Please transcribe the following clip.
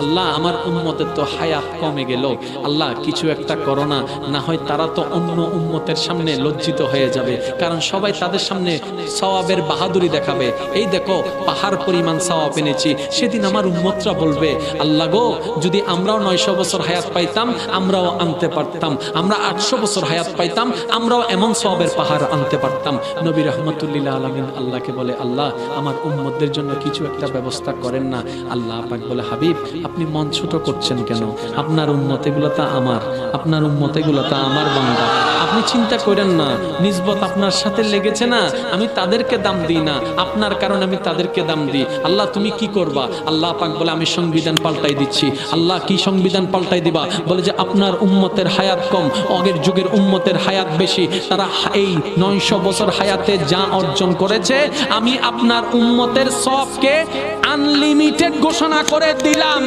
আল্লাহ আমার উম্মতের তো হায়াত কমে গেল, আল্লাহ কিছু একটা করো না, না হয় তারা তো অন্য উম্মতের সামনে লজ্জিত হয়ে যাবে, কারণ সবাই তাদের সামনে সওয়াবের বাহাদুরি দেখাবে, এই দেখো পাহাড় পরিমাণ সওয়াব এনেছি, সেদিন আমার উম্মতরা বলবে আল্লাহ গো যদি আমরাও 900 বছর হায়াত পাইতাম আমরাও আনতে পারতাম, আমরা 800 বছর হায়াত পাইতাম আমরাও এমন সওয়াবের পাহাড় আনতে পারতাম। নবী রাহমাতুল্লিল আলামিন আল্লাহকে বলে আল্লাহ আমার উম্মতদের জন্য কিছু একটা ব্যবস্থা করেন না। আল্লাহ পাক বলে হাবিব আপনি মন ছোট করছেন কেন, আপনার উম্মত এগুলো তা আমার, আপনার উম্মত এগুলো তা আমার বান্দা, আপনি চিন্তা করেন না, নিসবত আপনার সাথে লেগেছে না, আমি তাদেরকে দাম দিই না, আপনার কারণে আমি তাদেরকে দাম দিই। আল্লাহ তুমি কি করবা? আল্লাহ পাক বলে আমি সংবিধান পাল্টাই দিচ্ছি। আল্লাহ কি সংবিধান পাল্টাই দিবা? বলে যে আপনার উম্মতের হায়াত কম, আগের যুগের উম্মতের হায়াত বেশি, তারা এই 900 বছর হায়াতে যা অর্জন করেছে আমি আপনার উম্মতের সবকে আনলিমিটেড ঘোষণা করে দিলাম।